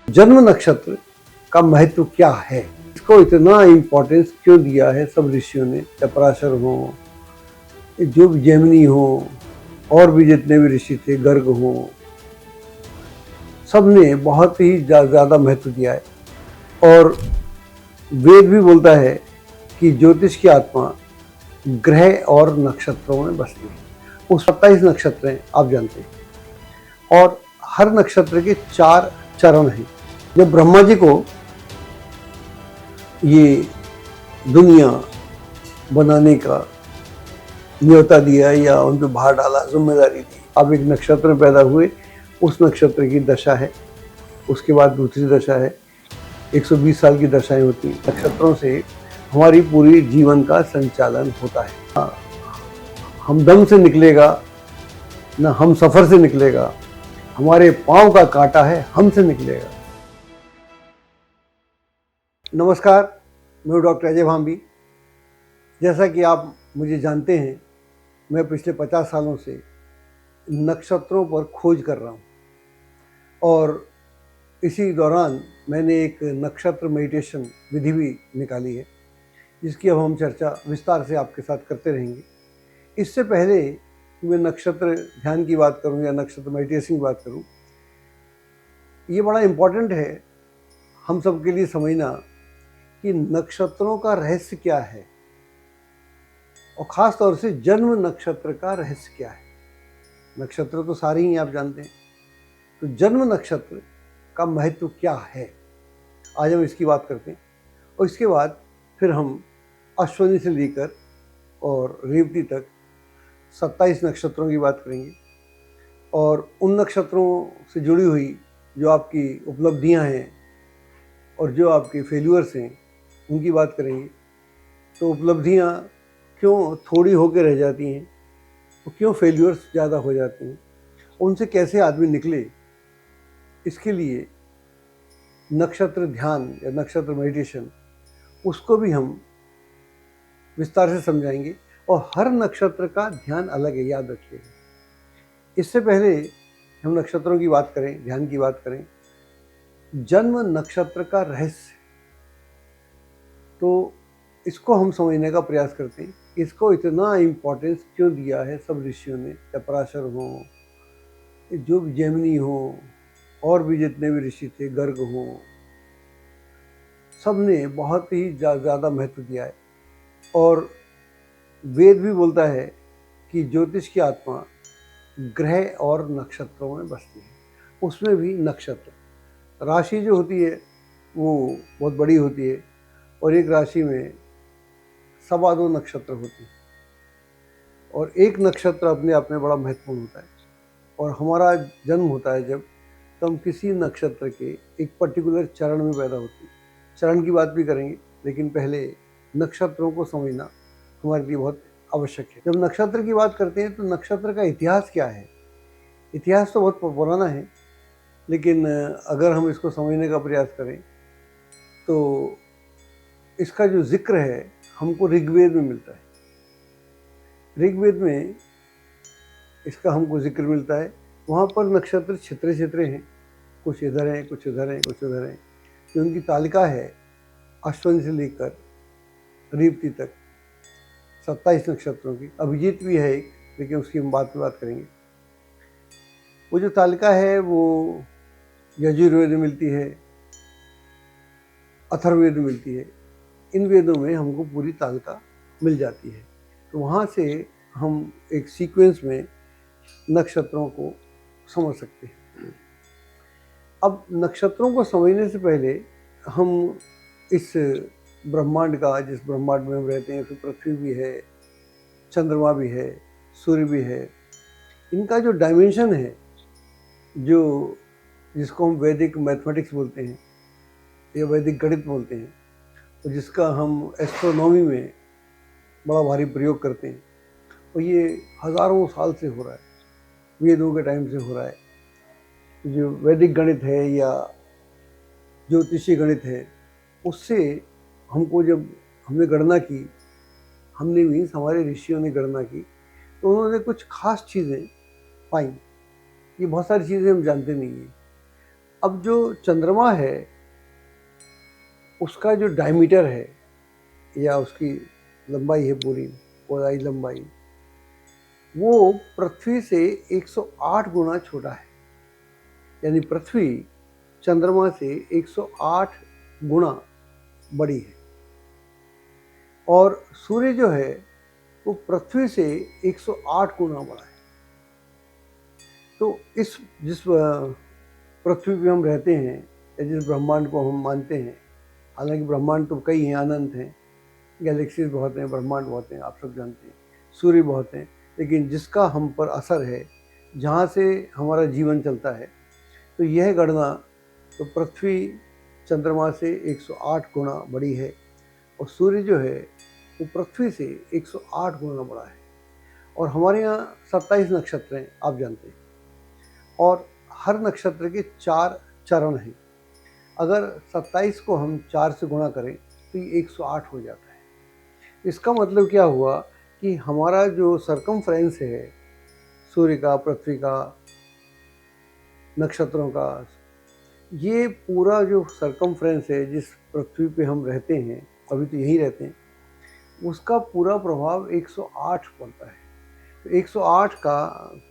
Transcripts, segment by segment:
जन्म नक्षत्र का महत्व क्या है, इसको इतना इम्पोर्टेंस क्यों दिया है सब ऋषियों ने, चाहे पराशर हो, जो भी जैमिनी हो, और भी जितने भी ऋषि थे, गर्ग हो, सब ने बहुत ही ज़्यादा महत्व दिया है। और वेद भी बोलता है कि ज्योतिष की आत्मा ग्रह और नक्षत्रों में बसती है। वो 27 नक्षत्र हैं, आप जानते हैं, और हर नक्षत्र के 4 चरण हैं। जब ब्रह्मा जी को ये दुनिया बनाने का न्योता दिया या उन पर भार डाला, जिम्मेदारी दी, अब एक नक्षत्र में पैदा हुए, उस नक्षत्र की दशा है, उसके बाद दूसरी दशा है, 120 साल की दशाएं होती हैं। नक्षत्रों से हमारी पूरी जीवन का संचालन होता है। हम दम से निकलेगा ना, हम सफर से निकलेगा, हमारे पांव का कांटा है हमसे निकलेगा। नमस्कार, मैं डॉक्टर अजय भांबी। जैसा कि आप मुझे जानते हैं, मैं पिछले 50 सालों से नक्षत्रों पर खोज कर रहा हूँ, और इसी दौरान मैंने एक नक्षत्र मेडिटेशन विधि भी निकाली है, जिसकी अब हम चर्चा विस्तार से आपके साथ करते रहेंगे। इससे पहले कि मैं नक्षत्र ध्यान की बात करूं या नक्षत्र मेडिटेशन की बात करूं, ये बड़ा इम्पोर्टेंट है हम सब के लिए समझना कि नक्षत्रों का रहस्य क्या है, और ख़ास तौर से जन्म नक्षत्र का रहस्य क्या है। नक्षत्र तो सारे ही आप जानते हैं, तो जन्म नक्षत्र का महत्व क्या है, आज हम इसकी बात करते हैं। और इसके बाद फिर हम अश्विनी से लेकर और रेवती तक 27 नक्षत्रों की बात करेंगे, और उन नक्षत्रों से जुड़ी हुई जो आपकी उपलब्धियां हैं और जो आपके फेल्यूअर्स हैं उनकी बात करेंगे। तो उपलब्धियां क्यों थोड़ी होकर रह जाती हैं, तो क्यों फेल्यूअर्स ज़्यादा हो जाते हैं, उनसे कैसे आदमी निकले, इसके लिए नक्षत्र ध्यान या नक्षत्र मेडिटेशन, उसको भी हम विस्तार से समझाएंगे। और हर नक्षत्र का ध्यान अलग है, याद रखिएगा। इससे पहले हम नक्षत्रों की बात करें, ध्यान की बात करें, जन्म नक्षत्र का रहस्य, तो इसको हम समझने का प्रयास करते हैं। इसको इतना इम्पोर्टेंस क्यों दिया है सब ऋषियों ने, चाहे पराशर हो, जो भी जैमिनी हो, और भी जितने भी ऋषि थे, गर्ग हो, सब ने बहुत ही ज़्यादा महत्व दिया है। और वेद भी बोलता है कि ज्योतिष की आत्मा ग्रह और नक्षत्रों में बसती है, उसमें भी नक्षत्र। राशि जो होती है वो बहुत बड़ी होती है, और एक राशि में 2.25 नक्षत्र होते हैं, और एक नक्षत्र अपने आप में बड़ा महत्वपूर्ण होता है। और हमारा जन्म होता है जब, तो हम किसी नक्षत्र के एक पर्टिकुलर चरण में पैदा होते हैं। चरण की बात भी करेंगे, लेकिन पहले नक्षत्रों को समझना हमारे लिए बहुत आवश्यक है। जब नक्षत्र की बात करते हैं तो नक्षत्र का इतिहास क्या है। इतिहास तो बहुत पुराना है, लेकिन अगर हम इसको समझने का प्रयास करें तो इसका जो जिक्र है हमको ऋग्वेद में मिलता है। ऋग्वेद में इसका हमको जिक्र मिलता है। वहाँ पर नक्षत्र छितरे छितरे हैं, कुछ इधर हैं, कुछ उधर हैं, कुछ उधर हैं। जो उनकी तालिका है अश्विन से लेकर रेवती तक 27 नक्षत्रों की। अभिजीत भी है एक, लेकिन उसकी हम बात करेंगे। वो जो तालिका है वो यजुर्वेद में मिलती है, अथर्ववेद में मिलती है। इन वेदों में हमको पूरी तालिका मिल जाती है, तो वहाँ से हम एक सीक्वेंस में नक्षत्रों को समझ सकते हैं। अब नक्षत्रों को समझने से पहले हम इस ब्रह्मांड का, जिस ब्रह्मांड में हम रहते हैं, फिर पृथ्वी भी है, चंद्रमा भी है, सूर्य भी है, इनका जो डायमेंशन है, जो जिसको हम वैदिक मैथमेटिक्स बोलते हैं या वैदिक गणित बोलते हैं, तो जिसका हम एस्ट्रोनॉमी में बड़ा भारी प्रयोग करते हैं, और ये हज़ारों साल से हो रहा है, वेदों के टाइम से हो रहा है। जो वैदिक गणित है या ज्योतिषी गणित है, उससे हमको, जब हमने गणना की, हमने मीन्स हमारे ऋषियों ने गणना की, तो उन्होंने कुछ खास चीज़ें पाई। ये बहुत सारी चीज़ें हम जानते नहीं हैं। अब जो चंद्रमा है उसका जो डायमीटर है या उसकी लंबाई है, पूरी पौधाई लंबाई, वो पृथ्वी से 108 गुना छोटा है। यानी पृथ्वी चंद्रमा से 108 गुना बड़ी है और सूर्य जो है वो पृथ्वी से 108 गुना बड़ा है। तो जिस पृथ्वी पे हम रहते हैं या जिस ब्रह्मांड को हम मानते हैं, हालांकि ब्रह्मांड तो कई हैं, अनंत हैं, गैलेक्सीज बहुत हैं, ब्रह्मांड बहुत हैं, आप सब जानते हैं, सूर्य बहुत हैं, लेकिन जिसका हम पर असर है, जहाँ से हमारा जीवन चलता है, तो यह गणना तो पृथ्वी चंद्रमा से 108 गुना बड़ी है और सूर्य जो है वो पृथ्वी से 108 गुना बड़ा है। और हमारे यहाँ 27 नक्षत्र हैं, आप जानते हैं, और हर नक्षत्र के 4 चरण हैं। अगर 27 को हम 4 से गुणा करें तो ये 108 हो जाता है। इसका मतलब क्या हुआ कि हमारा जो सरकमफ्रेंस है सूर्य का, पृथ्वी का, नक्षत्रों का, ये पूरा जो सरकमफ्रेंस है जिस पृथ्वी पे हम रहते हैं, अभी तो यहीं रहते हैं, उसका पूरा प्रभाव 108 पड़ता है। तो 108 का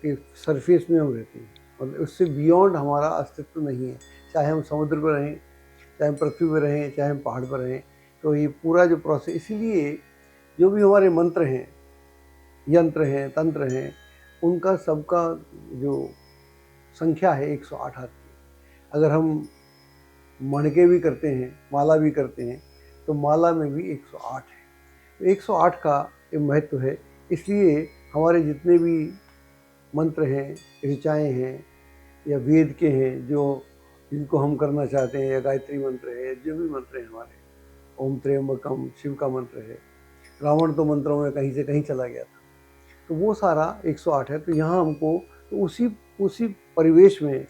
के सरफेस में हम रहते हैं, मतलब उससे बियॉन्ड हमारा अस्तित्व नहीं है। चाहे हम समुद्र पर रहें, चाहे हम पृथ्वी पर रहें, चाहे हम पहाड़ पर रहें, तो ये पूरा जो प्रोसेस, इसीलिए जो भी हमारे मंत्र हैं, यंत्र हैं, तंत्र हैं, उनका सबका जो संख्या है 108 आती है। अगर हम मणके भी करते हैं, माला भी करते हैं, तो माला में भी 108 है। तो 108 का ये महत्व है। इसलिए हमारे जितने भी मंत्र हैं, ऋचाएँ हैं या वेद के हैं, जो जिनको हम करना चाहते हैं, या गायत्री मंत्र है, जो भी मंत्र हैं हमारे, ओम त्र्यंबकम शिव का मंत्र है, रावण तो मंत्रों में कहीं से कहीं चला गया था, तो वो सारा 108 है। तो यहाँ हमको तो उसी परिवेश में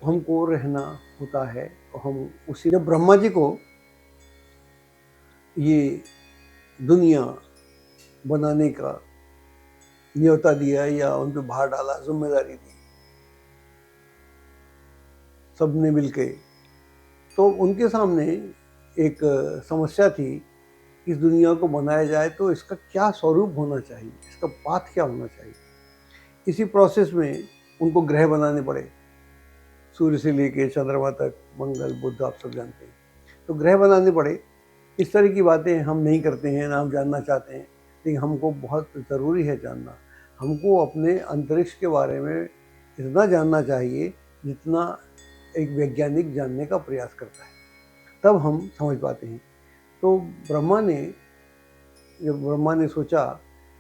हमको रहना होता है। और हम उसी, जब ब्रह्मा जी को ये दुनिया बनाने का न्योता दिया या उन पर भार डाला, जिम्मेदारी दी सबने मिलके, तो उनके सामने एक समस्या थी, इस दुनिया को बनाया जाए तो इसका क्या स्वरूप होना चाहिए, इसका पाथ क्या होना चाहिए। इसी प्रोसेस में उनको ग्रह बनाने पड़े, सूर्य से लेके चंद्रमा तक, मंगल बुध, आप सब जानते हैं, तो ग्रह बनाने पड़े। इस तरह की बातें हम नहीं करते हैं, ना हम जानना चाहते हैं, लेकिन हमको बहुत ज़रूरी है जानना। हमको अपने अंतरिक्ष के बारे में इतना जानना चाहिए जितना एक वैज्ञानिक जानने का प्रयास करता है, तब हम समझ पाते हैं। तो जब ब्रह्मा ने सोचा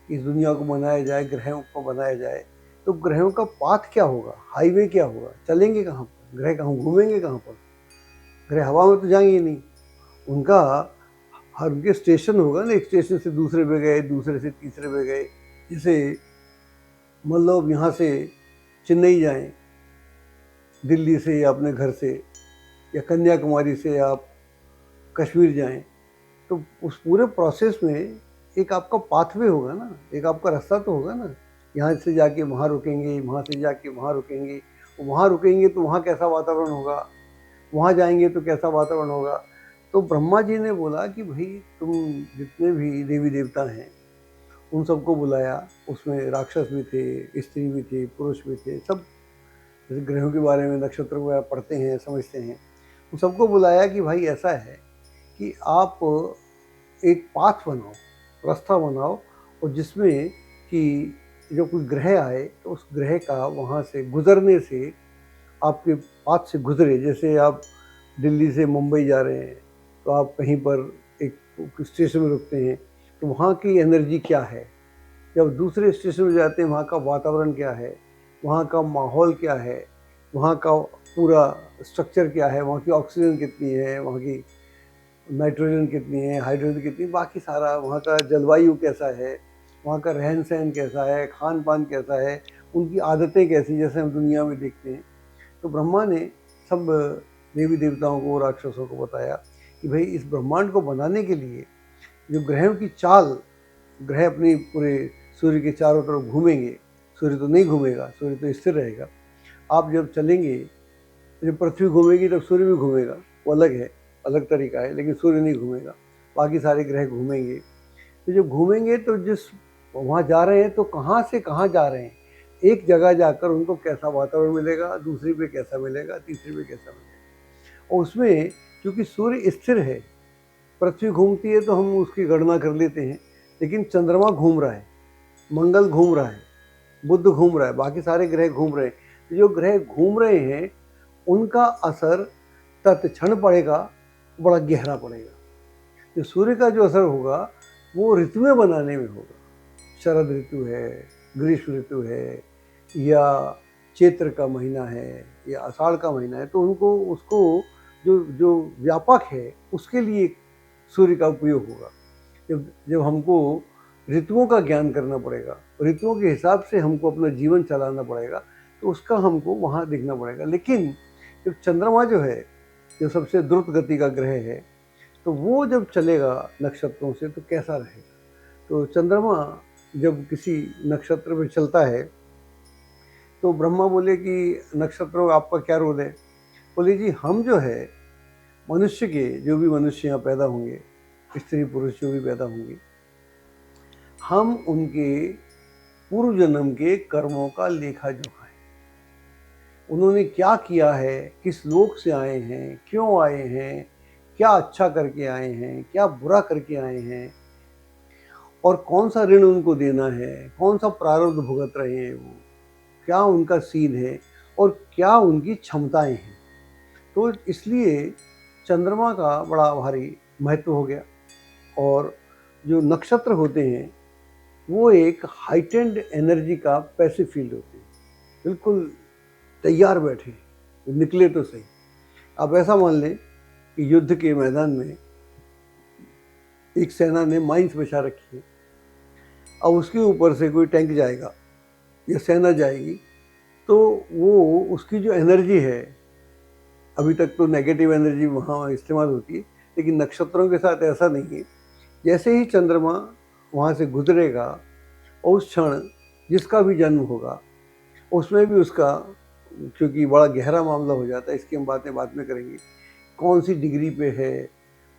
कि इस दुनिया को बनाया जाए, ग्रहों को बनाया जाए, तो ग्रहों का पाथ क्या होगा, हाईवे क्या होगा, चलेंगे कहाँ पर, ग्रह कहाँ घूमेंगे, कहाँ पर, ग्रह हवा में तो जाएंगे ही नहीं, उनका हर उनके स्टेशन होगा ना, एक स्टेशन से दूसरे पे गए, दूसरे से तीसरे पे गए। जैसे मतलब यहाँ से चेन्नई जाएं, दिल्ली से या अपने घर से, या कन्याकुमारी से आप कश्मीर जाएं, तो उस पूरे प्रोसेस में एक आपका पाथवे होगा ना, एक आपका रास्ता तो होगा ना। यहाँ से जाके वहाँ रुकेंगे, वहाँ से जाके वहाँ रुकेंगे, वहाँ रुकेंगे तो वहाँ कैसा वातावरण होगा, वहाँ जाएंगे तो कैसा वातावरण होगा। तो ब्रह्मा जी ने बोला कि भाई तुम जितने भी देवी देवता हैं उन सबको बुलाया, उसमें राक्षस भी थे, स्त्री भी थे, पुरुष भी थे, सब जैसे ग्रहों के बारे में, नक्षत्रों के बारे में पढ़ते हैं, समझते हैं, उन सबको बुलाया कि भाई ऐसा है कि आप एक पाथ बनाओ, रास्ता बनाओ, और जिसमें कि जो कोई ग्रह आए तो उस ग्रह का वहाँ से गुजरने से, आपके पाथ से गुजरे। जैसे आप दिल्ली से मुंबई जा रहे हैं तो आप कहीं पर एक स्टेशन में रुकते हैं, तो वहाँ की एनर्जी क्या है, जब दूसरे स्टेशन में जाते हैं वहाँ का वातावरण क्या है, वहाँ का माहौल क्या है, वहाँ का पूरा स्ट्रक्चर क्या है, वहाँ की ऑक्सीजन कितनी है, वहाँ की नाइट्रोजन कितनी है, हाइड्रोजन कितनी, बाकी सारा वहाँ का जलवायु कैसा है, वहाँ का रहन सहन कैसा है, खान पान कैसा है, उनकी आदतें कैसी, जैसे हम दुनिया में देखते हैं। तो ब्रह्मा ने सब देवी देवताओं को, राक्षसों को बताया कि भाई इस ब्रह्मांड को बनाने के लिए जो ग्रहों की चाल, ग्रह अपनी पूरे सूर्य के चारों तरफ घूमेंगे, सूर्य तो नहीं घूमेगा, सूर्य तो स्थिर रहेगा। आप जब चलेंगे जब पृथ्वी घूमेगी तब सूर्य भी घूमेगा, वो अलग है, अलग तरीका है, लेकिन सूर्य नहीं घूमेगा, बाकी सारे ग्रह घूमेंगे। तो जब घूमेंगे तो जिस वहाँ जा रहे हैं तो कहाँ से कहाँ जा रहे हैं, एक जगह जाकर उनको कैसा वातावरण मिलेगा, दूसरी पे कैसा मिलेगा, तीसरी पे कैसा मिलेगा। और उसमें क्योंकि सूर्य स्थिर है, पृथ्वी घूमती है तो हम उसकी गणना कर लेते हैं, लेकिन चंद्रमा घूम रहा है, मंगल घूम रहा है, बुध घूम रहा है, बाकी सारे ग्रह घूम रहे हैं। तो जो ग्रह घूम रहे हैं उनका असर तत्क्षण पड़ेगा, बड़ा गहरा पड़ेगा। जो सूर्य का जो असर होगा वो ऋतुएं बनाने में होगा। शरद ऋतु है, ग्रीष्म ऋतु है, या चैत्र का महीना है, या आषाढ़ का महीना है, तो उनको उसको जो जो व्यापक है उसके लिए सूर्य का उपयोग होगा। जब जब हमको ऋतुओं का ज्ञान करना पड़ेगा, ऋतुओं के हिसाब से हमको अपना जीवन चलाना पड़ेगा, तो उसका हमको वहाँ देखना पड़ेगा। लेकिन जब चंद्रमा जो है, जो सबसे द्रुत गति का ग्रह है, तो वो जब चलेगा नक्षत्रों से तो कैसा रहेगा। तो चंद्रमा जब किसी नक्षत्र में चलता है तो ब्रह्मा बोले कि नक्षत्रों का आपका क्या रोल है। बोले जी हम जो है मनुष्य के, जो भी मनुष्य यहाँ पैदा होंगे, स्त्री पुरुष जो भी पैदा होंगे, हम उनके पूर्व जन्म के कर्मों का लेखा जोखा है। उन्होंने क्या किया है, किस लोक से आए हैं, क्यों आए हैं, क्या अच्छा करके आए हैं, क्या बुरा करके आए हैं, और कौन सा ऋण उनको देना है, कौन सा प्रारब्ध भुगत रहे हैं वो, क्या उनका सीन है और क्या उनकी क्षमताएं हैं। तो इसलिए चंद्रमा का बड़ा भारी महत्व हो गया। और जो नक्षत्र होते हैं वो एक हाइटेंड एनर्जी का पैसिव फील्ड होते हैं, बिल्कुल तैयार बैठे, निकले तो सही। आप ऐसा मान लें कि युद्ध के मैदान में एक सेना ने माइंस बिछा रखी है, अब उसके ऊपर से कोई टैंक जाएगा या सेना जाएगी तो वो उसकी जो एनर्जी है, अभी तक तो नेगेटिव एनर्जी वहाँ इस्तेमाल होती है, लेकिन नक्षत्रों के साथ ऐसा नहीं है। जैसे ही चंद्रमा वहाँ से गुजरेगा और उस क्षण जिसका भी जन्म होगा उसमें भी उसका, क्योंकि बड़ा गहरा मामला हो जाता है, इसकी हम बातें बाद में करेंगे, कौन सी डिग्री पे है,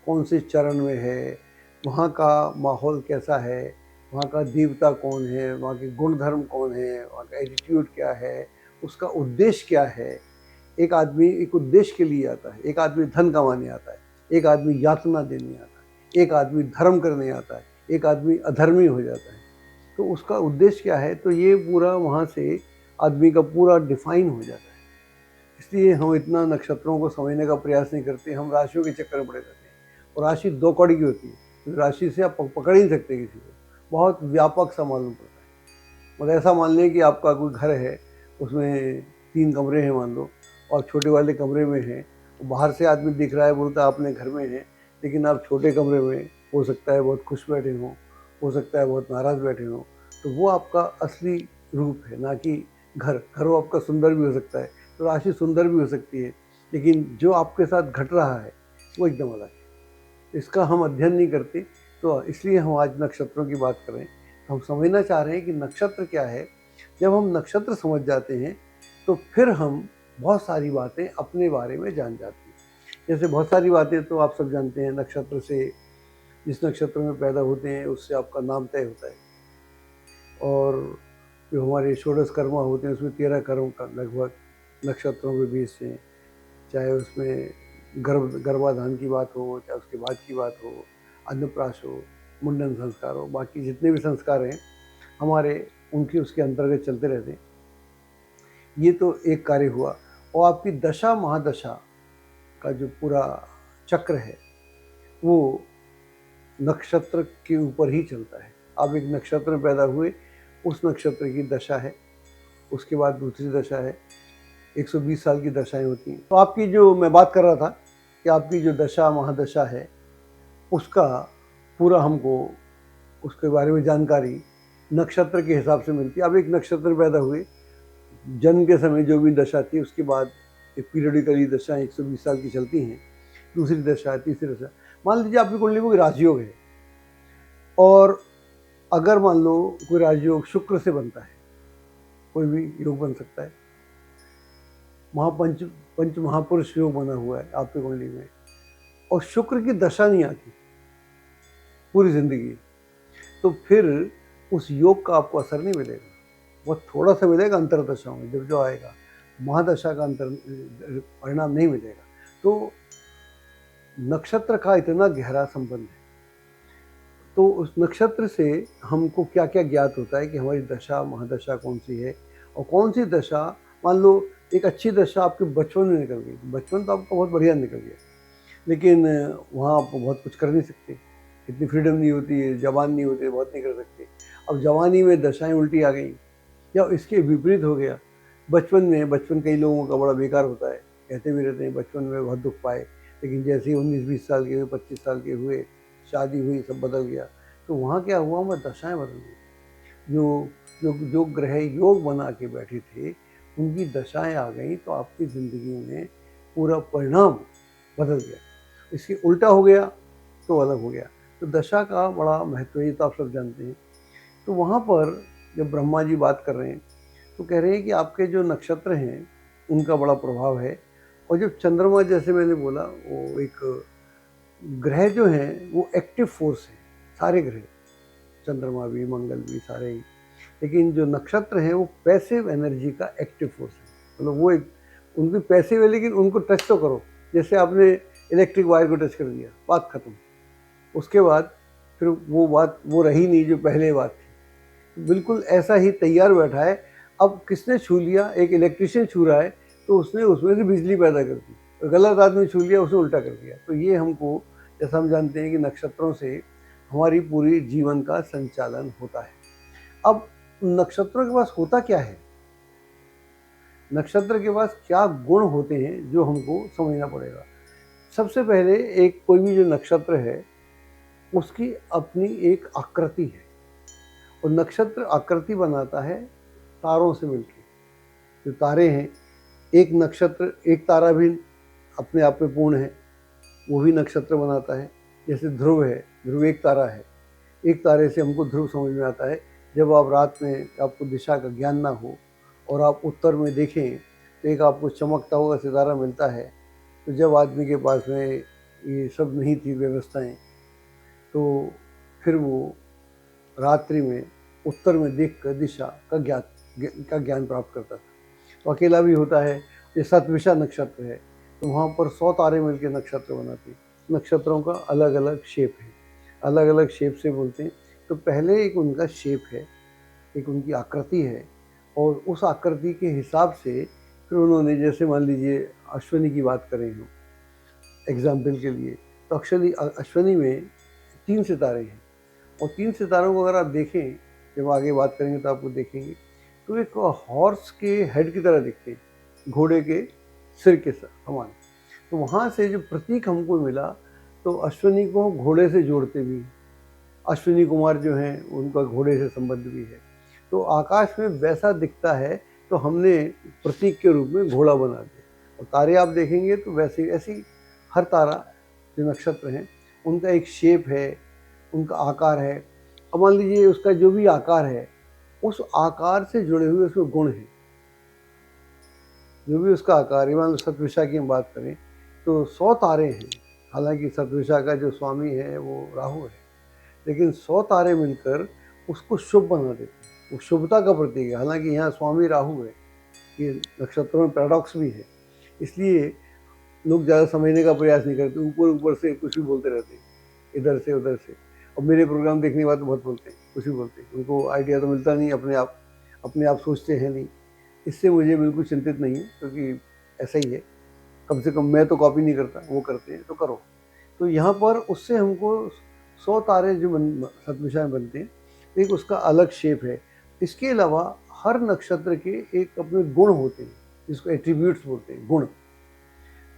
कौन से चरण में है, वहाँ का माहौल कैसा है, वहाँ का देवता कौन है, वहाँ के गुण धर्म कौन है, वहाँ का एटीट्यूड क्या है, उसका उद्देश्य क्या है। एक आदमी एक उद्देश्य के लिए आता है, एक आदमी धन कमाने आता है, एक आदमी यातना देने आता है, एक आदमी धर्म करने आता है, एक आदमी अधर्मी हो जाता है। तो उसका उद्देश्य क्या है, तो ये पूरा वहाँ से आदमी का पूरा डिफाइन हो जाता है। इसलिए हम इतना नक्षत्रों को समझने का प्रयास नहीं करते, हम राशियों के चक्कर में पड़े रहते हैं। और राशि दो कौड़ी की होती है, तो राशि से आप पकड़ ही नहीं सकते किसी को, बहुत व्यापक सा मालूम पड़ता है। मतलब ऐसा मान लें कि आपका कोई घर है, उसमें 3 कमरे हैं मान लो, और छोटे वाले कमरे में हैं, बाहर से आदमी दिख रहा है, बोलता है अपने घर में है, लेकिन आप छोटे कमरे में हो सकता है बहुत खुश बैठे हों, हो सकता है बहुत नाराज़ बैठे हों, तो वो आपका असली रूप है, ना कि घर। घर वो आपका सुंदर भी हो सकता है, तो राशि सुंदर भी हो सकती है, लेकिन जो आपके साथ घट रहा है वो एकदम अलग है। इसका हम अध्ययन नहीं करते, तो इसलिए हम आज नक्षत्रों की बात कर रहे हैं। तो हम समझना चाह रहे हैं कि नक्षत्र क्या है। जब हम नक्षत्र समझ जाते हैं तो फिर हम बहुत सारी बातें अपने बारे में जान जाते हैं। जैसे बहुत सारी बातें तो आप सब जानते हैं, नक्षत्र से, जिस नक्षत्र में पैदा होते हैं उससे आपका नाम तय होता है। और जो हमारे षोडश कर्मा होते हैं उसमें 13 कर्म का लगभग नक्षत्रों के बीच से, चाहे उसमें गर्भाधान की बात हो, चाहे उसके बाद की बात हो, अन्नप्राश हो, मुंडन संस्कार हो, बाकी जितने भी संस्कार हैं हमारे, उनके उसके अंतर्गत चलते रहते हैं। ये तो एक कार्य हुआ। और आपकी दशा महादशा का जो पूरा चक्र है वो नक्षत्र के ऊपर ही चलता है। आप एक नक्षत्र में पैदा हुए, उस नक्षत्र की दशा है, उसके बाद दूसरी दशा है, 120 साल की दशाएं होती हैं। तो आपकी जो मैं बात कर रहा था कि आपकी जो दशा महादशा है उसका पूरा हमको उसके बारे में जानकारी नक्षत्र के हिसाब से मिलती है। अब एक नक्षत्र पैदा हुए, जन्म के समय जो भी दशा थी उसके बाद एक पीरियडिकली दशाएं 120 साल की चलती हैं, दूसरी दशा, तीसरी दशा। मान लीजिए आपकी कुंडली में कोई राजयोग है, और अगर मान लो कोई राजयोग शुक्र से बनता है, कोई भी योग बन सकता है, महापंच पंच महापुरुष योग बना हुआ है आपकी कुंडली में, और शुक्र की दशा नहीं आती पूरी जिंदगी, तो फिर उस योग का आपको असर नहीं मिलेगा। वो थोड़ा सा मिलेगा अंतरदशाओं में, जब जो आएगा महादशा का अंतर परिणाम नहीं मिलेगा। तो नक्षत्र का इतना गहरा संबंध है। तो उस नक्षत्र से हमको क्या क्या ज्ञात होता है कि हमारी दशा महादशा कौन सी है, और कौन सी दशा, मान लो एक अच्छी दशा आपके बचपन में निकल गई, बचपन तो आपका बहुत बढ़िया निकल गया, लेकिन वहाँ आप बहुत कुछ कर नहीं सकते, इतनी फ्रीडम नहीं होती है, जवान नहीं होते, बहुत नहीं कर सकते। अब जवानी में दशाएं उल्टी आ गई, या इसके विपरीत हो गया बचपन कई लोगों का बड़ा बेकार होता है, कहते भी रहते हैं बचपन में बहुत दुख पाए, लेकिन जैसे ही 19-20 साल के हुए, 25 साल के हुए, शादी हुई, सब बदल गया। तो वहाँ क्या हुआ, हमारी दशाएं बदल गई। जो जो जो ग्रह योग बना के बैठे थे उनकी दशाएं आ गई, तो आपकी ज़िंदगी में पूरा परिणाम बदल गया। इसके उल्टा हो गया तो अलग हो गया। तो दशा का बड़ा महत्व है, तो आप सब जानते हैं। तो वहाँ पर जब ब्रह्मा जी बात कर रहे हैं तो कह रहे हैं कि आपके जो नक्षत्र हैं उनका बड़ा प्रभाव है, और जब चंद्रमा, जैसे मैंने बोला, वो एक ग्रह जो हैं वो एक्टिव फोर्स है, सारे ग्रह, चंद्रमा भी, मंगल भी, सारे ही। लेकिन जो नक्षत्र हैं वो पैसिव एनर्जी का एक्टिव फोर्स है, मतलब वो एक उनकी पैसिव है, लेकिन उनको टच तो करो, जैसे आपने इलेक्ट्रिक वायर को टच कर दिया, बात खत्म। उसके बाद फिर वो बात वो रही नहीं जो पहले बात थी। बिल्कुल ऐसा ही तैयार बैठा है। अब किसने छू लिया, एक इलेक्ट्रिशियन छू रहा है तो उसने उसमें से बिजली पैदा कर दी, और गलत आदमी छू लिया, उसने उल्टा कर दिया। तो ये हमको, जैसा हम जानते हैं कि नक्षत्रों से हमारी पूरी जीवन का संचालन होता है। अब नक्षत्रों के पास होता क्या है, नक्षत्र के पास क्या गुण होते हैं जो हमको समझना पड़ेगा। सबसे पहले, एक कोई भी जो नक्षत्र है उसकी अपनी एक आकृति है, और नक्षत्र आकृति बनाता है तारों से मिलकर। जो तारे हैं, एक नक्षत्र, एक तारा भी अपने आप में पूर्ण है, वो भी नक्षत्र बनाता है। जैसे ध्रुव है, ध्रुव एक तारा है, एक तारे से हमको ध्रुव समझ में आता है। जब आप रात में, आपको दिशा का ज्ञान ना हो और आप उत्तर में देखें तो एक आपको चमकता हुआ सितारा मिलता है। तो जब आदमी के पास में ये सब नहीं थी व्यवस्थाएं, तो फिर वो रात्रि में उत्तर में देखकर दिशा का ज्ञान प्राप्त करता था। तो अकेला भी होता है। ये सतविषा नक्षत्र है, तो वहाँ पर 100 तारे मिलकर नक्षत्र बनाते हैं। नक्षत्रों का अलग अलग शेप है, अलग अलग शेप से बोलते हैं। तो पहले एक उनका शेप है, एक उनकी आकृति है, और उस आकृति के हिसाब से फिर उन्होंने, जैसे मान लीजिए अश्विनी की बात करें हम एग्जाम्पल के लिए, तो अश्विनी में 3 सितारे हैं, और 3 सितारों को अगर आप देखें, जब आगे बात करेंगे तो आपको देखेंगे, तो एक हॉर्स के हेड की तरह दिखते हैं, घोड़े के सिर के समान। तो वहाँ से जो प्रतीक हमको मिला, तो अश्विनी को घोड़े से जोड़ते भी, अश्विनी कुमार जो हैं उनका घोड़े से संबंध भी है। तो आकाश में वैसा दिखता है, तो हमने प्रतीक के रूप में घोड़ा बना दिया। और तारे आप देखेंगे तो वैसे ऐसी हर तारा, जो नक्षत्र हैं, उनका एक शेप है, उनका आकार है। अब मान लीजिए उसका जो भी आकार है, उस आकार से जुड़े हुए उसमें गुण हैं। जो भी उसका आकार है, मान लो सतविषा की हम बात करें तो 100 तारे हैं। हालांकि सतविषा का जो स्वामी है वो राहु है, लेकिन 100 तारे मिलकर उसको शुभ बना देते हैं। वो शुभता का प्रतीक है। हालांकि यहाँ स्वामी राहु है, ये नक्षत्रों में पैराडॉक्स भी है, इसलिए लोग ज़्यादा समझने का प्रयास नहीं करते, ऊपर ऊपर से कुछ भी बोलते रहते हैं, इधर से उधर से। और मेरे प्रोग्राम देखने के बाद तो बहुत बोलते हैं, कुछ भी बोलते हैं, उनको आइडिया तो मिलता नहीं, अपने आप सोचते हैं नहीं। इससे मुझे बिल्कुल चिंतित नहीं है, क्योंकि ऐसा ही है। कम से कम मैं तो कॉपी नहीं करता, वो करते हैं तो करो। तो यहाँ पर उससे हमको 100 तारे जो सतविषा में बनते हैं, एक उसका अलग शेप है। इसके अलावा हर नक्षत्र के एक अपने गुण होते हैं, जिसको एट्रीब्यूट्स बोलते हैं, गुण।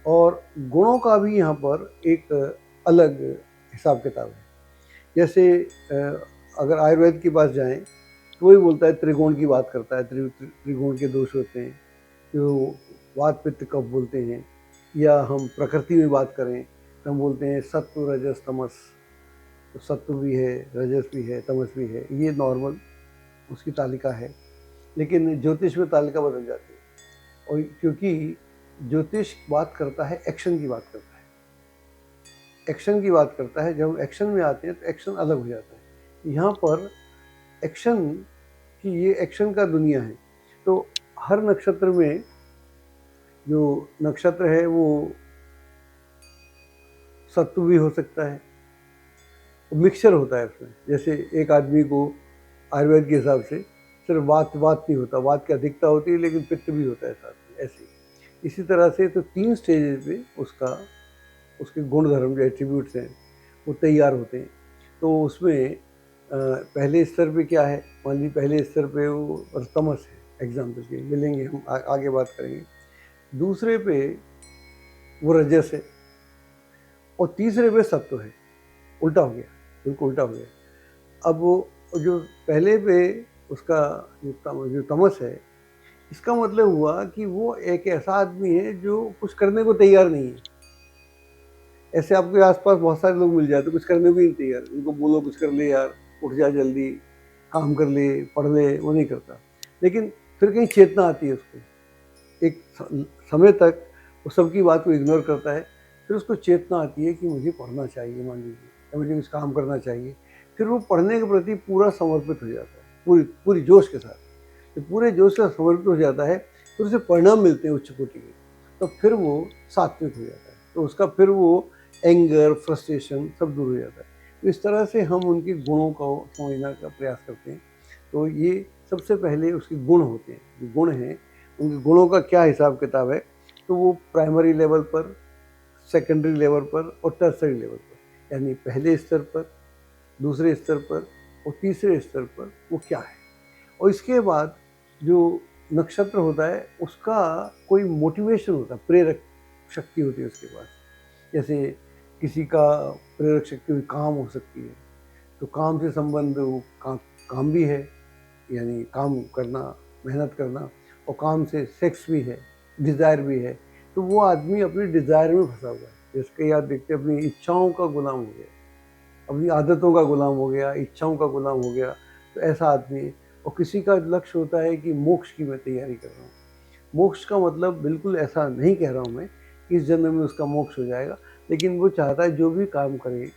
और गुणों का भी यहाँ पर एक अलग हिसाब किताब है। जैसे अगर आयुर्वेद के पास जाएं तो वही बोलता है, त्रिगुण की बात करता है। त्रिगुण के दोष होते हैं, जो वात पित्त कफ बोलते हैं। या हम प्रकृति में बात करें तो हम बोलते हैं सत्व रजस तमस। तो सत्व भी है, रजस भी है, तमस भी है, ये नॉर्मल उसकी तालिका है। लेकिन ज्योतिष में तालिका बदल जाती है, और क्योंकि ज्योतिष बात करता है, एक्शन की बात करता है। एक्शन की बात करता है, जब हम एक्शन में आते हैं तो एक्शन अलग हो जाता है। यहाँ पर एक्शन की, ये एक्शन का दुनिया है। तो हर नक्षत्र में जो नक्षत्र है वो सत्व भी हो सकता है, मिक्सचर होता है उसमें। जैसे एक आदमी को आयुर्वेद के हिसाब से सिर्फ वात वात नहीं होता, वात की अधिकता होती है लेकिन पित्त भी होता है साथ में, ऐसे ही। इसी तरह से तो 3 स्टेजेस पे उसके गुण धर्म जो एट्रीब्यूट्स हैं वो तैयार होते हैं। तो उसमें पहले स्तर पे क्या है, मान लीजिए पहले स्तर पे वो तमस है, एग्जाम्पल के मिलेंगे, हम आगे बात करेंगे। दूसरे पे वो रजस है और तीसरे पे सत्व है। उल्टा हो गया, बिल्कुल उल्टा हो गया। अब वो जो पहले पे उसका जो तमस है, इसका मतलब हुआ कि वो एक ऐसा आदमी है जो कुछ करने को तैयार नहीं है। ऐसे आपके आसपास बहुत सारे लोग मिल जाते, कुछ करने को ही नहीं तैयार। उनको बोलो कुछ कर ले यार, उठ जा जल्दी, काम कर ले, पढ़ ले, वो नहीं करता। लेकिन फिर कहीं चेतना आती है उसको, एक समय तक वो सबकी बात को इग्नोर करता है, फिर उसको चेतना आती है कि मुझे पढ़ना चाहिए, मान लीजिए, या मुझे कुछ काम करना चाहिए। फिर वो पढ़ने के प्रति पूरा समर्पित हो जाता है, पूरी पूरी जोश के साथ। जब पूरे जोश से समर्पित हो जाता है फिर उसे परिणाम मिलते हैं उच्च कोटि के, तो फिर वो सात्विक हो जाता है। तो उसका फिर वो एंगर, फ्रस्ट्रेशन सब दूर हो जाता है। तो इस तरह से हम उनके गुणों को समझने का प्रयास करते हैं। तो ये सबसे पहले उसके गुण होते हैं। जो गुण हैं, उनके गुणों का क्या हिसाब किताब है, तो वो प्राइमरी लेवल पर, सेकेंडरी लेवल पर और टर्सरी लेवल पर, यानी पहले स्तर पर, दूसरे स्तर पर और तीसरे स्तर पर वो क्या है। और इसके बाद जो नक्षत्र होता है उसका कोई मोटिवेशन होता है, प्रेरक शक्ति होती है उसके पास। जैसे किसी का प्रेरक शक्ति हुई काम हो सकती है, तो काम से संबंध वो काम भी है, यानी काम करना, मेहनत करना, और काम से सेक्स भी है, डिज़ायर भी है। तो वो आदमी अपनी डिज़ायर में फंसा हुआ है। जिसके याद देखते अपनी इच्छाओं का गुलाम हो गया, अपनी आदतों का गुलाम हो गया, इच्छाओं का गुलाम हो गया, तो ऐसा आदमी है। और किसी का लक्ष्य होता है कि मोक्ष की मैं तैयारी कर रहा हूँ। मोक्ष का मतलब बिल्कुल ऐसा नहीं कह रहा हूँ मैं कि इस जन्म में उसका मोक्ष हो जाएगा, लेकिन वो चाहता है जो भी काम करे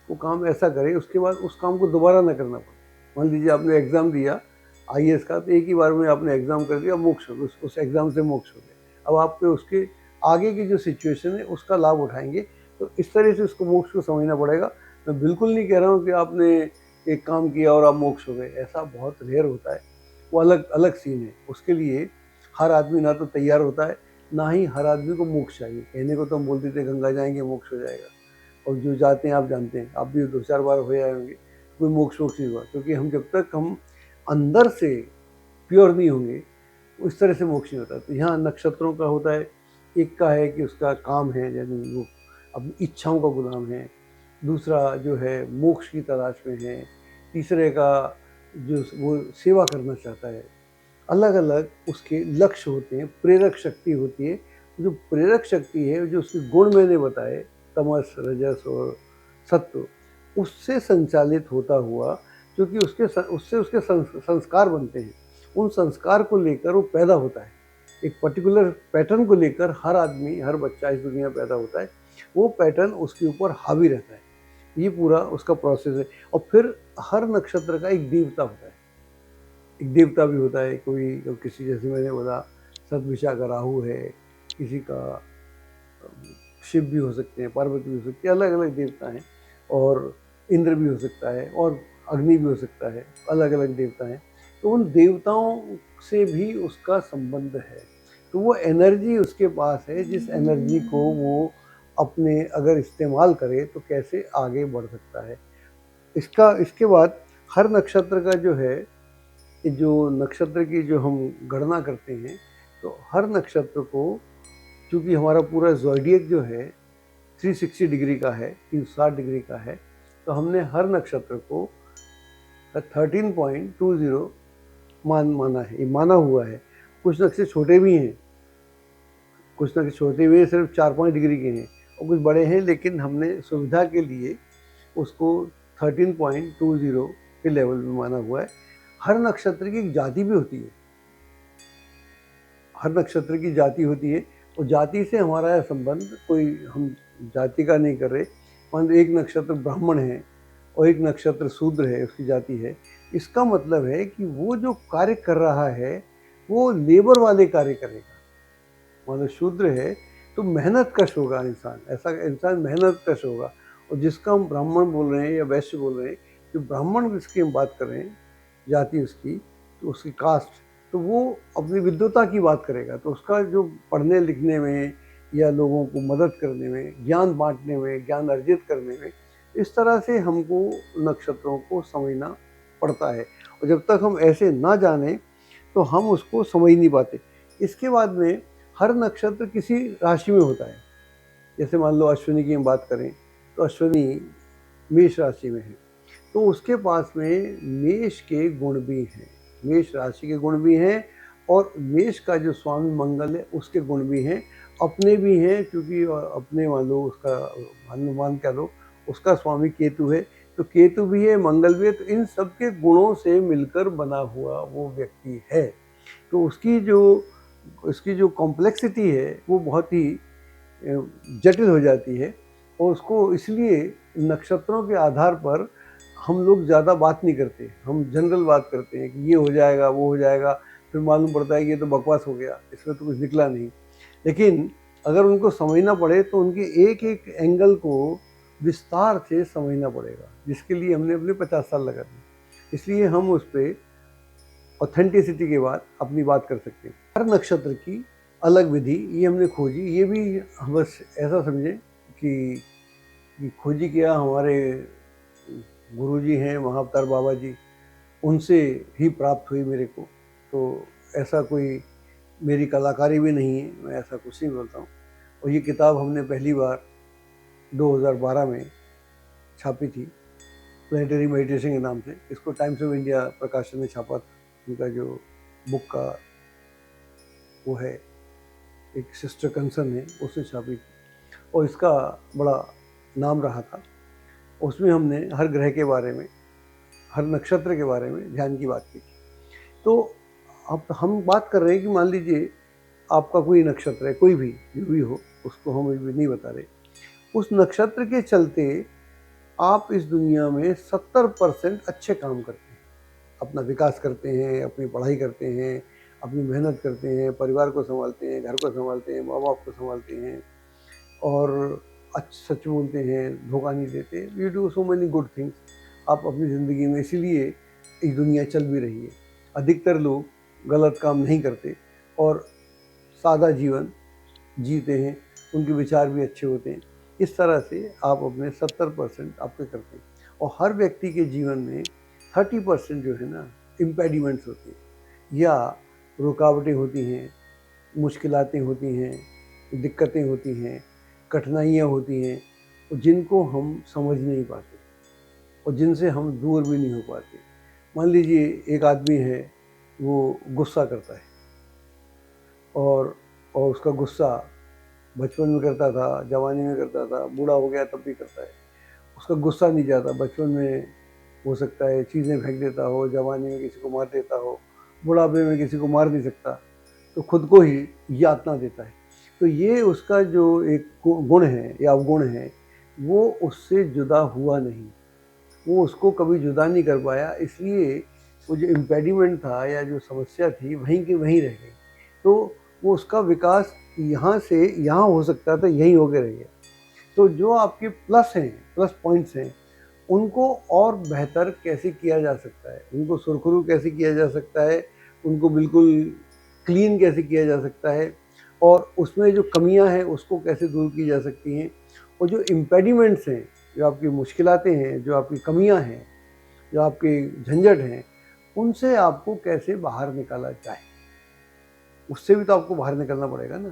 वो काम ऐसा करे उसके बाद उस काम को दोबारा ना करना पड़े। मान लीजिए आपने एग्ज़ाम दिया आईएएस का, तो एक ही बार में आपने एग्ज़ाम कर दिया, मोक्ष हो गया, उस एग्ज़ाम से मोक्ष हो गया। अब आप पे उसके आगे की जो सिचुएशन है उसका लाभ उठाएंगे। तो इस तरह से उसको मोक्ष को समझना पड़ेगा। मैं बिल्कुल नहीं कह रहा हूँ कि आपने एक काम किया और आप मोक्ष हो गए, ऐसा बहुत रेयर होता है। वो अलग अलग सीन है। उसके लिए हर आदमी ना तो तैयार होता है, ना ही हर आदमी को मोक्ष चाहिए। कहने को तो हम बोलते थे गंगा जाएंगे मोक्ष हो जाएगा, और जो जाते हैं आप जानते हैं, आप भी 2-4 बार हो आए होंगे, कोई मोक्ष वोक्ष नहीं हुआ। क्योंकि हम जब तक हम अंदर से प्योर नहीं होंगे उस तरह से मोक्ष नहीं होता। तो यहाँ नक्षत्रों का होता है, एक का है कि उसका काम है, यानी वो अपनी इच्छाओं का गुलाम है। दूसरा जो है मोक्ष की तलाश में है। तीसरे का जो वो सेवा करना चाहता है। अलग अलग उसके लक्ष्य होते हैं, प्रेरक शक्ति होती है। जो प्रेरक शक्ति है, जो उसके गुण मैंने बताए, तमस, रजस और सत्व, उससे संचालित होता हुआ, क्योंकि उससे उसके संस्कार बनते हैं। उन संस्कार को लेकर वो पैदा होता है। एक पर्टिकुलर पैटर्न को लेकर हर आदमी, हर बच्चा इस दुनिया में पैदा होता है। वो पैटर्न उसके ऊपर हावी रहता है। ये पूरा उसका प्रोसेस है। और फिर हर नक्षत्र का एक देवता होता है। एक देवता भी होता है, कोई किसी, जैसे मैंने बोला सतभिषा का राहु है, किसी का शिव भी हो सकते हैं, पार्वती भी हो सकती है, अलग अलग देवता हैं। और इंद्र भी हो सकता है और अग्नि भी हो सकता है, अलग अलग देवता हैं। तो उन देवताओं से भी उसका संबंध है। तो वो एनर्जी उसके पास है, जिस एनर्जी को वो अपने अगर इस्तेमाल करे तो कैसे आगे बढ़ सकता है। इसके बाद हर नक्षत्र का जो है, जो नक्षत्र की जो हम गणना करते हैं, तो हर नक्षत्र को, चूँकि हमारा पूरा ज़ोडिएक जो है 360 डिग्री का है, 360 डिग्री का है, तो हमने हर नक्षत्र को 13.20 माना है, ये माना हुआ है। कुछ नक्षत्र छोटे भी हैं, कुछ नक्षत्र छोटे भी हैं, सिर्फ 4-5 डिग्री के हैं, और कुछ बड़े हैं, लेकिन हमने सुविधा के लिए उसको 13.20 के लेवल में माना हुआ है। हर नक्षत्र की एक जाति भी होती है, हर नक्षत्र की जाति होती है। और जाति से हमारा संबंध कोई, हम जाति का नहीं कर रहे। मान लो एक नक्षत्र ब्राह्मण है और एक नक्षत्र शूद्र है, उसकी जाति है, इसका मतलब है कि वो जो कार्य कर रहा है वो लेबर वाले कार्य करेगा। मान लो शूद्र है तो मेहनत कश होगा इंसान, ऐसा इंसान मेहनत कश होगा। और जिसका हम ब्राह्मण बोल रहे हैं या वैश्य बोल रहे हैं, जो ब्राह्मण जिसकी हम बात कर रहे हैं, जाति उसकी, तो उसकी कास्ट, तो वो अपनी विद्वता की बात करेगा। तो उसका जो पढ़ने लिखने में या लोगों को मदद करने में, ज्ञान बांटने में, ज्ञान अर्जित करने में, इस तरह से हमको नक्षत्रों को समझना पड़ता है। और जब तक हम ऐसे ना जाने तो हम उसको समझ नहीं पाते। इसके बाद में हर नक्षत्र किसी राशि में होता है। जैसे मान लो अश्विनी की हम बात करें तो अश्विनी मेष राशि में है, तो उसके पास में मेष के गुण भी हैं, मेष राशि के गुण भी हैं, और मेष का जो स्वामी मंगल है उसके गुण भी हैं, अपने भी हैं, क्योंकि अपने मान लो उसका मान क्या लो उसका स्वामी केतु है, तो केतु भी है, मंगल भी है, तो इन सब के गुणों से मिलकर बना हुआ वो व्यक्ति है। तो उसकी जो कॉम्प्लेक्सिटी है वो बहुत ही जटिल हो जाती है, और उसको इसलिए नक्षत्रों के आधार पर हम लोग ज़्यादा बात नहीं करते, हम जनरल बात करते हैं कि ये हो जाएगा वो हो जाएगा, फिर मालूम पड़ता है कि ये तो बकवास हो गया, इसमें तो कुछ निकला नहीं। लेकिन अगर उनको समझना पड़े तो उनके एक एक एंगल को विस्तार से समझना पड़ेगा, जिसके लिए हमने अपने 50 साल लगा दिए। इसलिए हम उस पर ऑथेंटिसिटी के बाद अपनी बात कर सकते हैं। हर नक्षत्र की अलग विधि ये हमने खोजी, ये भी बस ऐसा समझे कि खोजी किया हमारे गुरुजी हैं महाअवतार बाबा जी, उनसे ही प्राप्त हुई मेरे को। तो ऐसा कोई मेरी कलाकारी भी नहीं है, मैं ऐसा कुछ नहीं बोलता हूँ। और ये किताब हमने पहली बार 2012 में छापी थी, प्लेनेटरी मेडिटेशन के नाम से। इसको टाइम्स ऑफ इंडिया प्रकाशन ने छापा था, उनका जो बुक का वो है, एक सिस्टर कंसर्न है, उसने छापी थी, और इसका बड़ा नाम रहा था। उसमें हमने हर ग्रह के बारे में, हर नक्षत्र के बारे में ध्यान की बात की थी। तो अब हम बात कर रहे हैं कि मान लीजिए आपका कोई नक्षत्र है, कोई भी जो भी हो, उसको हम अभी नहीं बता रहे, उस नक्षत्र के चलते आप इस दुनिया में 70% अच्छे काम करते हैं, अपना विकास करते हैं, अपनी पढ़ाई करते हैं, अपनी मेहनत करते हैं, परिवार को संभालते हैं, घर को संभालते हैं, माँ बाप को संभालते हैं, और सच बोलते हैं, धोखा नहीं देते। You do so many good things आप अपनी ज़िंदगी में, इसीलिए ये दुनिया चल भी रही है। अधिकतर लोग गलत काम नहीं करते और सादा जीवन जीते हैं, उनके विचार भी अच्छे होते हैं। इस तरह से आप अपने 70% आपके करते हैं। और हर व्यक्ति के जीवन में 30% जो है ना इम्पेडिमेंट्स होती हैं या रुकावटें होती हैं, मुश्किलातें होती हैं, दिक्कतें होती हैं, कठिनाइयाँ होती हैं, और जिनको हम समझ नहीं पाते और जिनसे हम दूर भी नहीं हो पाते। मान लीजिए एक आदमी है, वो गुस्सा करता है, और उसका गुस्सा बचपन में करता था, जवानी में करता था, बूढ़ा हो गया तब भी करता है। उसका गुस्सा नहीं जाता, बचपन में हो सकता है चीज़ें फेंक देता हो, जवानी में किसी को मार देता हो, बुढ़ापे में किसी को मार नहीं सकता, तो खुद को ही यातना देता है। तो ये उसका जो एक गुण है या अवगुण है, वो उससे जुदा हुआ नहीं, वो उसको कभी जुदा नहीं कर पाया, इसलिए वो जो इम्पेडिमेंट था या जो समस्या थी वहीं की वहीं रह गई। तो वो उसका विकास यहाँ से यहाँ हो सकता था, यहीं होके रह गया। तो जो आपके प्लस हैं, प्लस पॉइंट्स हैं, उनको और बेहतर कैसे किया जा सकता है, उनको सुरखरू कैसे किया जा सकता है, उनको बिल्कुल क्लीन कैसे किया जा सकता है, और उसमें जो कमियां हैं उसको कैसे दूर की जा सकती हैं, और जो इम्पेडिमेंट्स हैं, जो आपकी मुश्किलातें हैं, जो आपकी कमियां हैं, जो आपके झंझट हैं, उनसे आपको कैसे बाहर निकाला जाए, उससे भी तो आपको बाहर निकलना पड़ेगा ना।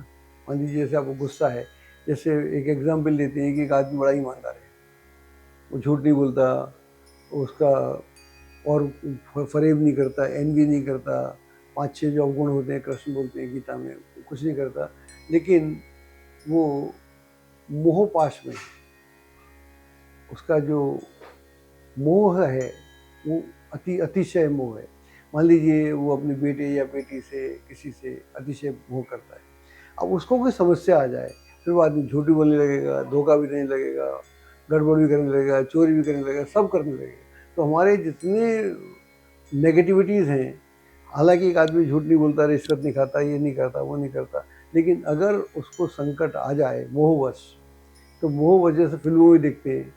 मान लीजिए जैसे आपको गुस्सा है, जैसे एक एग्जाम्पल लेते हैं कि एक आदमी बड़ा ईमानदार है, वो झूठ नहीं बोलता, उसका और फरेब नहीं करता, एनवी नहीं करता, 5-6 जो अवगुण होते हैं कृष्ण बोलते हैं गीता में, कुछ नहीं करता, लेकिन वो मोहपाश में, उसका जो मोह है वो अतिशय मोह है। मान लीजिए वो अपने बेटे या बेटी से, किसी से अतिशय मोह करता है, अब उसको कोई समस्या आ जाए, फिर वो आदमी झूठ भी बोलने लगेगा, धोखा भी देने लगेगा, गड़बड़ भी करने लगेगा, चोरी भी करने लगेगा, सब करने लगेगा। तो हमारे जितने नेगेटिविटीज़ हैं, हालांकि एक आदमी झूठ नहीं बोलता, रिश्वत नहीं खाता, ये नहीं करता, वो नहीं करता, लेकिन अगर उसको संकट आ जाए मोहवश, तो मोह वजह से फिल्मों में देखते हैं,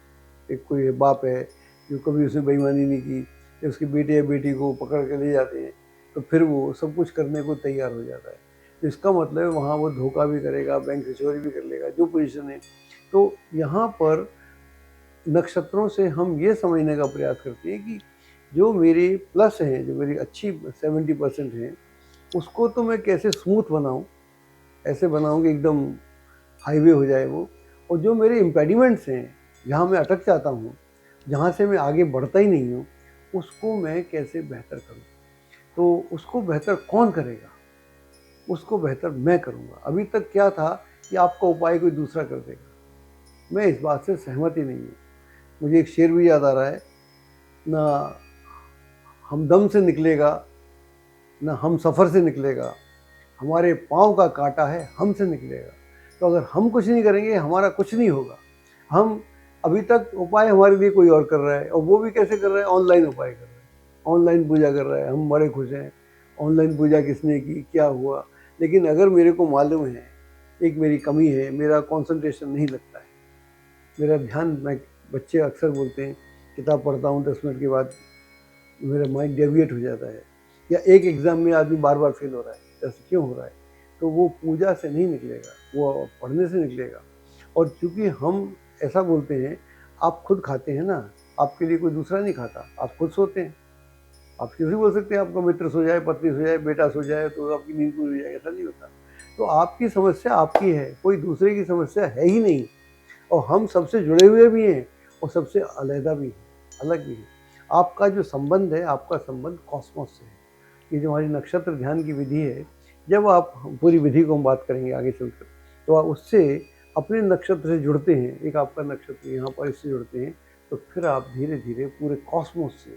एक कोई बाप है जो कभी उसने बेईमानी नहीं की, या उसके बेटे या बेटी को पकड़ के ले जाते हैं, तो फिर वो सब कुछ करने को तैयार हो जाता है। तो इसका मतलब है वहाँ वो धोखा भी करेगा, बैंक से चोरी भी कर लेगा, जो पोजीशन है। तो यहाँ पर नक्षत्रों से हम ये समझने का प्रयास करते हैं कि जो मेरे प्लस हैं, जो मेरी अच्छी 70% हैं, उसको तो मैं कैसे स्मूथ बनाऊँ, ऐसे बनाऊँ कि एकदम हाईवे हो जाए वो। और जो मेरे इम्पेडिमेंट्स हैं, जहाँ मैं अटक जाता हूँ, जहाँ से मैं आगे बढ़ता ही नहीं हूँ, उसको मैं कैसे बेहतर करूँ। तो उसको बेहतर कौन करेगा? उसको बेहतर मैं करूँगा। अभी तक क्या था कि आपका उपाय कोई दूसरा कर देगा। मैं इस बात से सहमत ही नहीं हूँ। मुझे एक शेर भी याद आ रहा है, ना हमदम से निकलेगा, ना हम सफ़र से निकलेगा, हमारे पाँव का कांटा है हमसे निकलेगा। तो अगर हम कुछ नहीं करेंगे, हमारा कुछ नहीं होगा। हम अभी तक उपाय हमारे लिए कोई और कर रहा है, और वो भी कैसे कर रहा है? ऑनलाइन उपाय कर रहा है, ऑनलाइन पूजा कर रहा है। हम बड़े खुश हैं, ऑनलाइन पूजा किसने की, क्या हुआ। लेकिन अगर मेरे को मालूम है, एक मेरी कमी है, मेरा कंसंट्रेशन नहीं लगता है, मेरा ध्यान, मैं बच्चे अक्सर बोलते हैं किताब पढ़ता हूँ 10 मिनट के बाद मेरा माइंड डेविएट हो जाता है, या एक एग्ज़ाम में आदमी बार बार फेल हो रहा है, ऐसे क्यों हो रहा है? तो वो पूजा से नहीं निकलेगा, वो पढ़ने से निकलेगा। और चूँकि हम ऐसा बोलते हैं, आप खुद खाते हैं ना, आपके लिए कोई दूसरा नहीं खाता, आप खुद सोते हैं। आप किसी को बोल सकते हैं आपका मित्र सो जाए, पत्नी सो जाए, बेटा सो जाए तो आपकी नींद पूरी हो जाए, ऐसा नहीं होता। तो आपकी समस्या आपकी है, कोई दूसरे की समस्या है ही नहीं। और हम सबसे जुड़े हुए भी हैं और सबसे अलहदा भी हैं, अलग भी हैं। आपका जो संबंध है, आपका संबंध कॉस्मोस से है। ये जो हमारी नक्षत्र ध्यान की विधि है, जब आप पूरी विधि को हम बात करेंगे आगे चलकर, तो आप उससे अपने नक्षत्र से जुड़ते हैं, एक आपका नक्षत्र यहाँ पर इससे जुड़ते हैं, तो फिर आप धीरे धीरे पूरे कॉस्मोस से,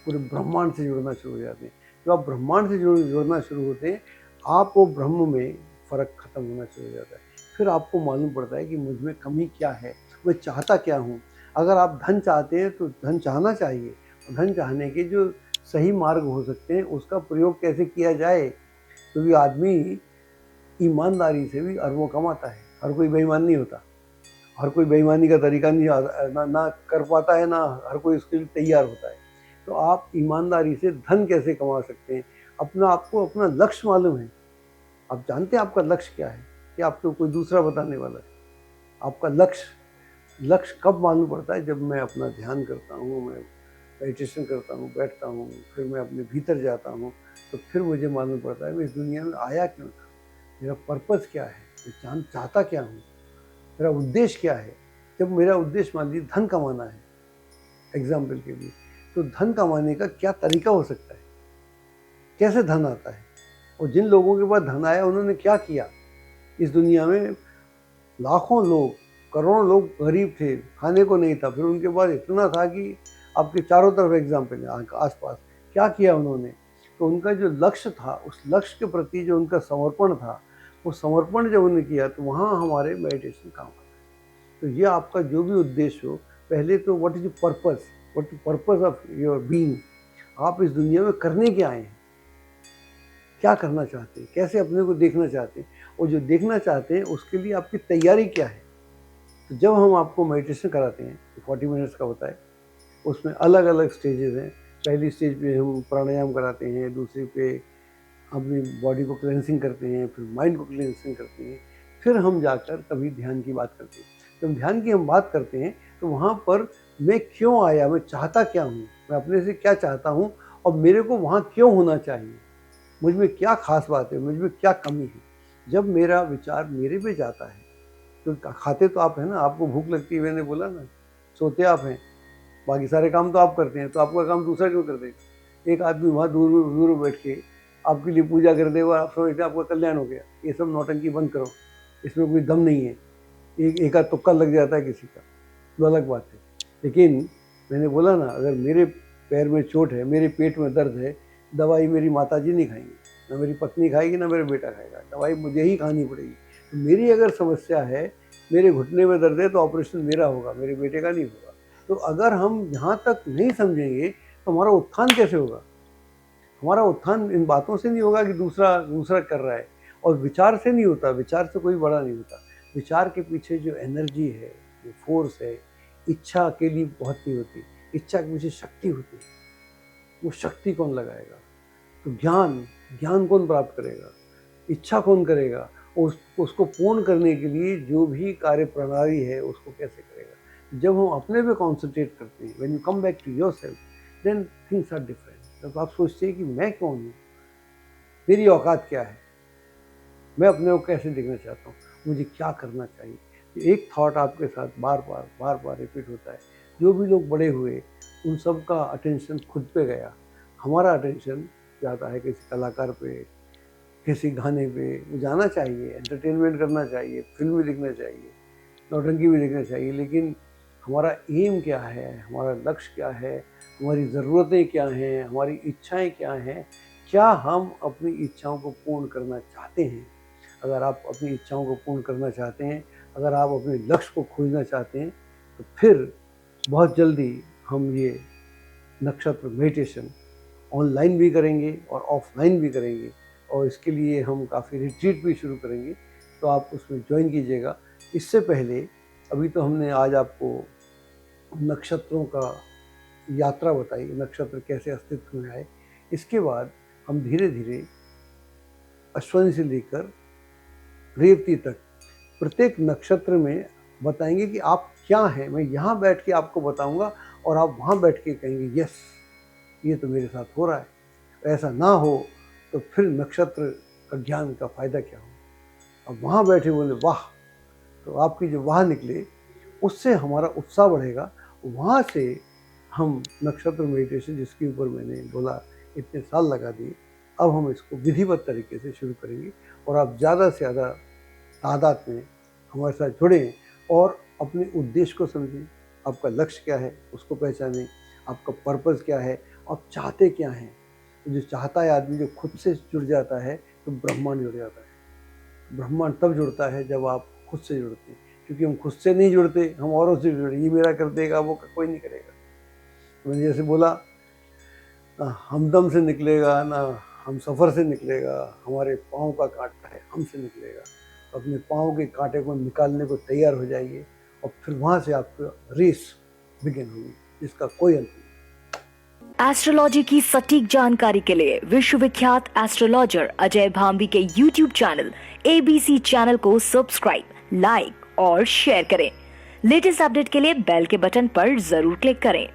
पूरे ब्रह्मांड से जुड़ना शुरू हो जाते हैं। जब आप ब्रह्मांड से जुड़ना शुरू होते हैं, आप वो ब्रह्म में फ़र्क ख़त्म होना शुरू हो जाता है। फिर आपको मालूम पड़ता है कि मुझ में कमी क्या है, मैं चाहता क्या हूँ। अगर आप धन चाहते हैं तो धन चाहना चाहिए, और धन चाहने के जो सही मार्ग हो सकते हैं उसका प्रयोग कैसे किया जाए, क्योंकि आदमी ईमानदारी से भी अरबों कमाता है, हर कोई बेईमान नहीं होता, हर कोई बेईमानी का तरीका नहीं ना कर पाता है, ना हर कोई उसके लिए तैयार होता है। तो आप ईमानदारी से धन कैसे कमा सकते हैं, अपना, आपको अपना लक्ष्य मालूम है, आप जानते हैं आपका लक्ष्य क्या है, कि आपको कोई दूसरा बताने वाला है। आपका लक्ष्य कब मालूम पड़ता है? जब मैं अपना ध्यान करता हूँ, मैं मेडिटेशन करता हूँ, बैठता हूँ, फिर मैं अपने भीतर जाता हूँ, तो फिर मुझे मालूम पड़ता है मैं इस दुनिया में आया क्यों था, मेरा पर्पज़ क्या है, मैं चाहता क्या हूँ, मेरा उद्देश्य क्या है। जब मेरा उद्देश्य मान लीजिए धन कमाना है, एग्जाम्पल के लिए, तो धन कमाने का क्या तरीका हो सकता है, कैसे धन आता है, और जिन लोगों के पास धन आया उन्होंने क्या किया। इस दुनिया में लाखों लोग, करोड़ों लोग गरीब थे, खाने को नहीं था, फिर उनके पास इतना था कि आपके चारों तरफ एग्जाम्पल है आसपास, क्या किया उन्होंने। तो उनका जो लक्ष्य था, उस लक्ष्य के प्रति जो उनका समर्पण था, वो समर्पण जब उन्होंने किया, तो वहाँ हमारे मेडिटेशन काम आता है। तो ये आपका जो भी उद्देश्य हो, पहले तो what is purpose, what is purpose of your being, आप इस दुनिया में करने क्या आए हैं, क्या करना चाहते हैं, कैसे अपने को देखना चाहते हैं, और जो देखना चाहते हैं उसके लिए आपकी तैयारी क्या है। तो जब हम आपको मेडिटेशन कराते हैं, 40 मिनट्स का होता है, उसमें अलग अलग स्टेजेस हैं। पहली स्टेज पे हम प्राणायाम कराते हैं, दूसरी पे अपनी बॉडी को क्लेंसिंग करते हैं, फिर माइंड को क्लेंसिंग करते हैं, फिर हम जाकर कभी ध्यान की बात करते हैं। जब ध्यान की हम बात करते हैं तो वहाँ पर मैं क्यों आया, मैं चाहता क्या हूँ, मैं अपने से क्या चाहता हूँ, और मेरे को वहाँ क्यों होना चाहिए, मुझ में क्या खास बात है, मुझ में क्या कमी है। जब मेरा विचार मेरे पे जाता है, तो खाते तो आप हैं ना, आपको भूख लगती है, मैंने बोला ना, सोते आप हैं, बाकी सारे काम तो आप करते हैं, तो आपका काम दूसरा क्यों कर देगा। एक आदमी वहाँ दूर दूर बैठ के आपके लिए पूजा कर देगा, आप समझते आपका कल्याण हो गया। ये सब नौटंकी बंद करो, इसमें कोई दम नहीं है। एक आध तुक्का लग जाता है किसी का, तो अलग बात है। लेकिन मैंने बोला ना, अगर मेरे पैर में चोट है, मेरे पेट में दर्द है, दवाई मेरी माताजी नहीं खाएंगी, ना मेरी पत्नी खाएगी, ना मेरा बेटा खाएगा, दवाई मुझे ही खानी पड़ेगी। तो मेरी अगर समस्या है, मेरे घुटने में दर्द है, तो ऑपरेशन मेरा होगा, मेरे बेटे का नहीं होगा। तो अगर हम यहाँ तक नहीं समझेंगे तो हमारा उत्थान कैसे होगा? हमारा उत्थान इन बातों से नहीं होगा कि दूसरा कर रहा है, और विचार से नहीं होता, विचार से कोई बड़ा नहीं होता। विचार के पीछे जो एनर्जी है, जो फोर्स है, इच्छा अकेली बहुत नहीं होती, इच्छा के पीछे शक्ति होती है। वो शक्ति कौन लगाएगा? तो ज्ञान कौन प्राप्त करेगा? इच्छा कौन करेगा? उसको पूर्ण करने के लिए जो भी कार्य प्रणाली है उसको कैसे करेगा? जब हम अपने पे कॉन्सेंट्रेट करते हैं, when you come back to yourself, then things are different. जब आप सोचते हैं कि मैं कौन हूँ, मेरी औकात क्या है, मैं अपने को कैसे देखना चाहता हूँ, मुझे क्या करना चाहिए, एक थॉट आपके साथ बार बार रिपीट होता है। जो भी लोग बड़े हुए उन सब का अटेंशन खुद पे गया, हमारा अटेंशन जाता है किसी कलाकार पे, किसी गाने पे। जाना चाहिए, एंटरटेनमेंट करना चाहिए, फिल्म भी देखना चाहिए, नौटंकी भी देखना चाहिए, लेकिन हमारा एम क्या है, हमारा लक्ष्य क्या है, हमारी ज़रूरतें क्या हैं, हमारी इच्छाएं क्या हैं, क्या हम अपनी इच्छाओं को पूर्ण करना चाहते हैं? अगर आप अपनी इच्छाओं को पूर्ण करना चाहते हैं, अगर आप अपने लक्ष्य को खोजना चाहते हैं, तो फिर बहुत जल्दी हम ये नक्षत्र मेडिटेशन ऑनलाइन भी करेंगे और ऑफलाइन भी करेंगे, और इसके लिए हम काफ़ी रिट्रीट भी शुरू करेंगे, तो आप उसमें ज्वाइन कीजिएगा। इससे पहले अभी तो हमने आज आपको नक्षत्रों का यात्रा बताई, नक्षत्र कैसे अस्तित्व में आए। इसके बाद हम धीरे धीरे अश्विनी से लेकर रेवती तक प्रत्येक नक्षत्र में बताएंगे कि आप क्या हैं। मैं यहाँ बैठ के आपको बताऊंगा और आप वहाँ बैठ के कहेंगे यस, ये तो मेरे साथ हो रहा है। ऐसा ना हो तो फिर नक्षत्र का ज्ञान का फ़ायदा क्या हो? अब वहाँ बैठे बोले वाह, तो आपकी जो वाह निकले उससे हमारा उत्साह बढ़ेगा। वहाँ से हम नक्षत्र मेडिटेशन, जिसके ऊपर मैंने बोला इतने साल लगा दिए, अब हम इसको विधिवत तरीके से शुरू करेंगे, और आप ज़्यादा से ज़्यादा तादाद में हमारे साथ जुड़ें और अपने उद्देश्य को समझें। आपका लक्ष्य क्या है उसको पहचानें, आपका पर्पज़ क्या है, आप चाहते क्या हैं। जो चाहता है आदमी, जो खुद से जुड़ जाता है, तो ब्रह्मांड जुड़ जाता है। ब्रह्मांड तब जुड़ता है जब आप खुद से जुड़ते हैं, क्योंकि हम खुद से नहीं जुड़ते, हम औरों से जुड़े, ये मेरा कर देगा, वो कोई नहीं करेगा। मैंने जैसे बोला, ना हमदम से निकलेगा, ना हम सफ़र से निकलेगा, हमारे पाँव का कांटा है, हमसे निकलेगा। तो अपने पाँव के कांटे को निकालने को तैयार हो जाइए, और फिर वहाँ से आपका रेस बिगिन होगी, जिसका कोई अंत नहीं। एस्ट्रोलॉजी की सटीक जानकारी के लिए विश्वविख्यात एस्ट्रोलॉजर अजय भांबी के YouTube चैनल ABC चैनल को सब्सक्राइब, लाइक और शेयर करें। लेटेस्ट अपडेट के लिए बेल के बटन पर जरूर क्लिक करें।